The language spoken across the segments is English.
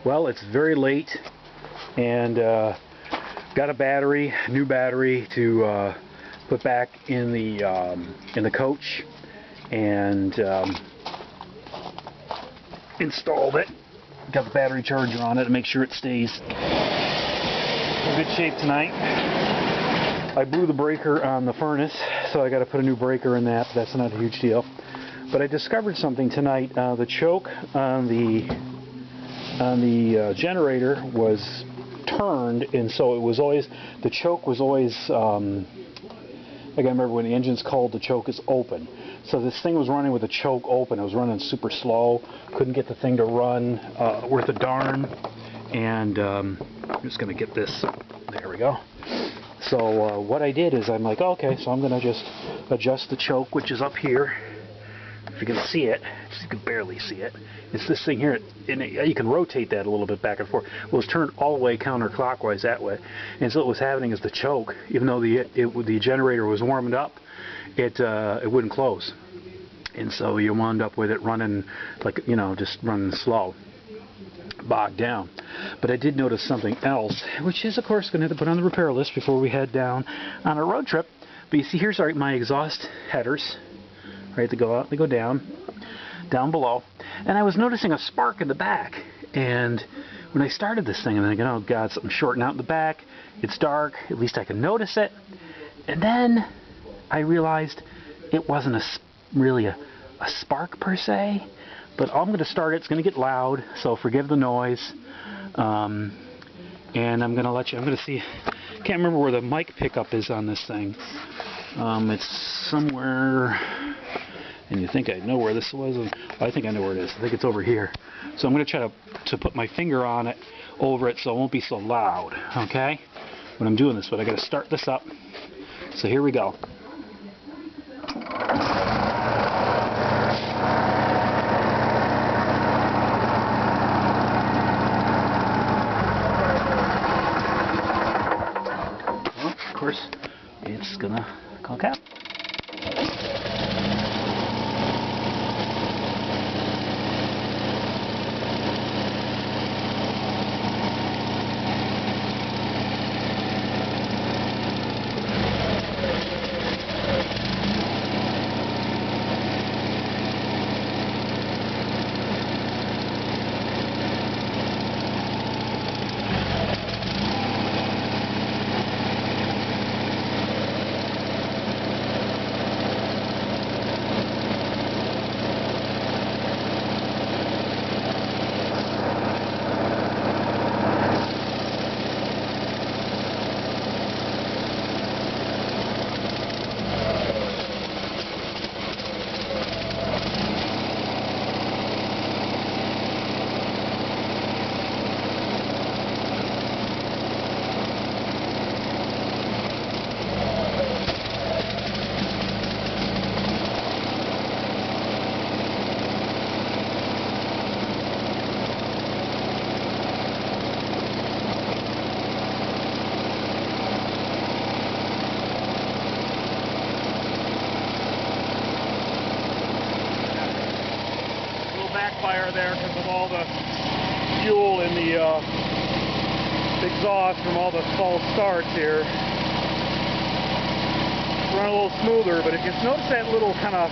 Well, it's very late, and got a battery, new battery to put back in the coach, and installed it. Got the battery charger on it to make sure it stays in good shape tonight. I blew the breaker on the furnace, so I got to put a new breaker in that. That's not a huge deal. But I discovered something tonight. The choke on the generator was turned, and so it was always, the choke was always, like I remember when the engine's cold, the choke is open. So this thing was running with the choke open. It was running super slow. Couldn't get the thing to run worth a darn. And I'm just going to get this. There we go. So what I did is I'm like, okay, so I'm going to just adjust the choke, which is up here. If you can see it, you can barely see it. It's this thing here, and you can rotate that a little bit back and forth. Well, it was turned all the way counterclockwise that way, and so what was happening is the choke, even though the generator was warming up, it wouldn't close, and so you wound up with it running like, you know, just running slow, bogged down. But I did notice something else, which is of course going to have to put on the repair list before we head down on a road trip. But you see, here's my exhaust headers. Right, they go out, they go down below, and I was noticing a spark in the back. And when I started this thing, I'm thinking, oh God, something's shorting out in the back. It's dark. At least I can notice it. And then I realized it wasn't really a spark per se. But I'm going to start it. It's going to get loud, so forgive the noise. And I'm going to let you. I'm going to see. Can't remember where the mic pickup is on this thing. It's somewhere. And you think I know where this was? Well, I think I know where it is. I think it's over here. So I'm going to try to put my finger on it, over it, so it won't be so loud. Okay? When I'm doing this, but I got to start this up. So here we go. Well, of course, it's gonna conk out. Backfire there because of all the fuel in the exhaust from all the false starts here. Run a little smoother, but if you notice that little kind of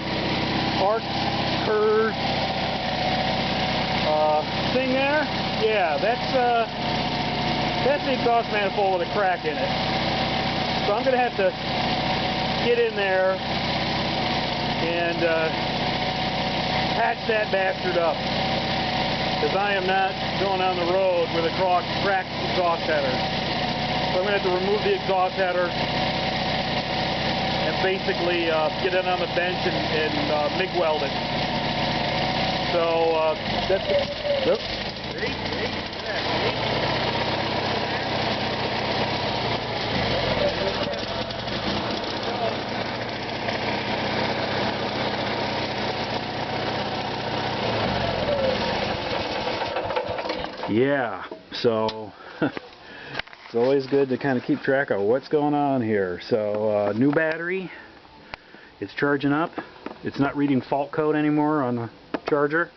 arc curve thing there, yeah, that's the exhaust manifold with a crack in it. So I'm going to have to get in there and patch that bastard up, because I am not going on the road with a cracked exhaust header. So I'm going to have to remove the exhaust header and basically get it on the bench and MIG weld it. So that's it. Yeah, so it's always good to kind of keep track of what's going on here. So new battery, it's charging up. It's not reading fault code anymore on the charger.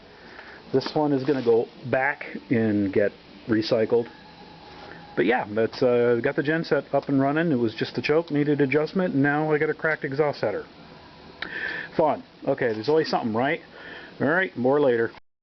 This one is going to go back and get recycled. But yeah, that's got the Genset up and running. It was just the choke, needed adjustment, and now I got a cracked exhaust header. Fun. Okay, there's always something, right? Alright, more later.